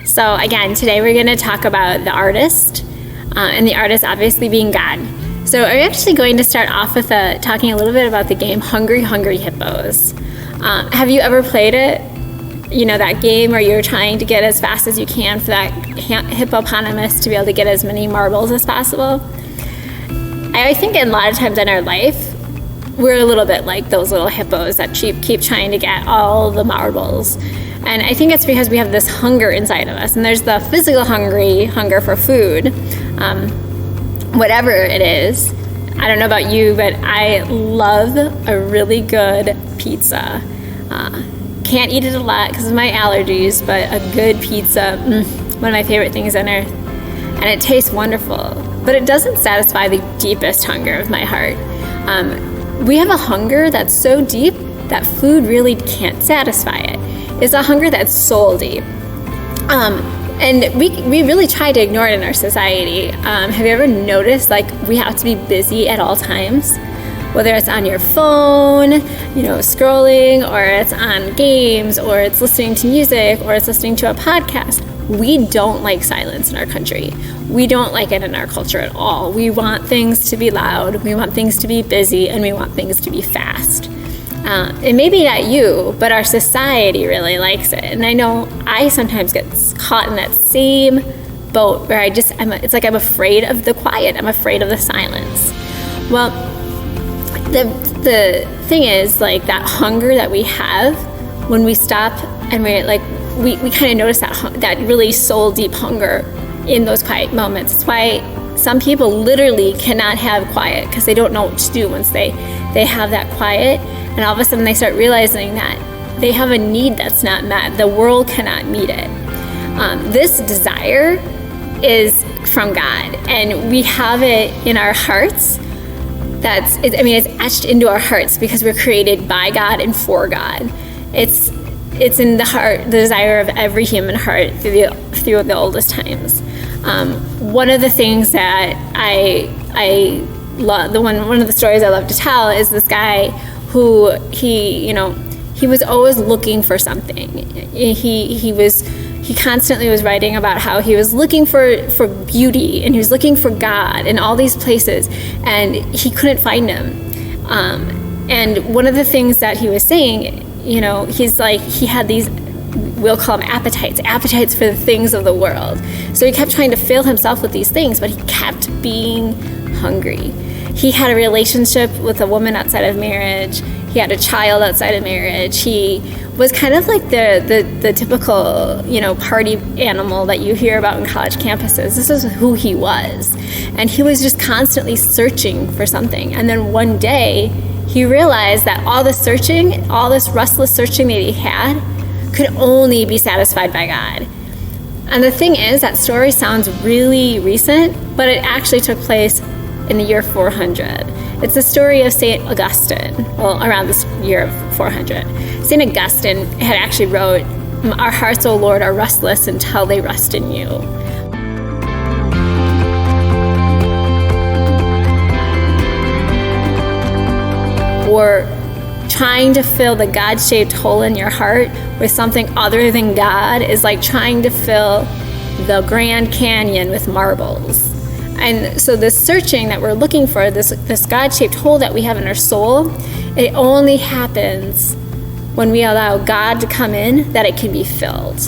So again, today we're going to talk about the artist, and the artist obviously being God. So we're actually going to start off with talking a little bit about the game Hungry Hungry Hippos. Have you ever played it? You know, that game where you're trying to get as fast as you can for that hippopotamus to be able to get as many marbles as possible? I think a lot of times in our life, we're a little bit like those little hippos that keep trying to get all the marbles. And I think it's because we have this hunger inside of us. And there's the physical hunger for food, whatever it is. I don't know about you, but I love a really good pizza. Can't eat it a lot because of my allergies, but a good pizza, one of my favorite things on earth. And it tastes wonderful, but it doesn't satisfy the deepest hunger of my heart. We have a hunger that's so deep that food really can't satisfy it. It's a hunger that's soul deep. And we really try to ignore it in our society. Have you ever noticed, like, we have to be busy at all times? Whether it's on your phone, scrolling, or it's on games, or it's listening to music, or it's listening to a podcast. We don't like silence in our country. We don't like it in our culture at all. We want things to be loud, we want things to be busy, and we want things to be fast. And maybe not you, but our society really likes it. And I know I sometimes get caught in that same boat where it's like I'm afraid of the quiet. I'm afraid of the silence. Well, the thing is, like, that hunger that we have when we stop and we're like, we kind of notice that really soul deep hunger in those quiet moments. It's why some people literally cannot have quiet because they don't know what to do once they have that quiet, and all of a sudden they start realizing that they have a need that's not met. The world cannot meet it. This desire is from God, and we have it in our hearts. It's etched into our hearts because we're created by God and for God. It's in the heart, the desire of every human heart through the oldest times. One of the things that I love, one of the stories I love to tell is this guy who he was always looking for something. He constantly was writing about how he was looking for beauty, and he was looking for God in all these places, and he couldn't find him. And one of the things that he was saying, he's like, he had these, we'll call them appetites for the things of the world. So he kept trying to fill himself with these things, but he kept being hungry. He had a relationship with a woman outside of marriage. He had a child outside of marriage. He was kind of like the typical, party animal that you hear about in college campuses. This is who he was. And he was just constantly searching for something. And then one day, he realized that all this searching, all this restless searching that he had, could only be satisfied by God. And the thing is, that story sounds really recent, but it actually took place in the year 400. It's the story of St. Augustine, around this year of 400. St. Augustine had actually wrote, "Our hearts, O Lord, are restless until they rest in you." Or trying to fill the God-shaped hole in your heart with something other than God is like trying to fill the Grand Canyon with marbles. And so this searching that we're looking for, this God-shaped hole that we have in our soul, it only happens when we allow God to come in, that it can be filled.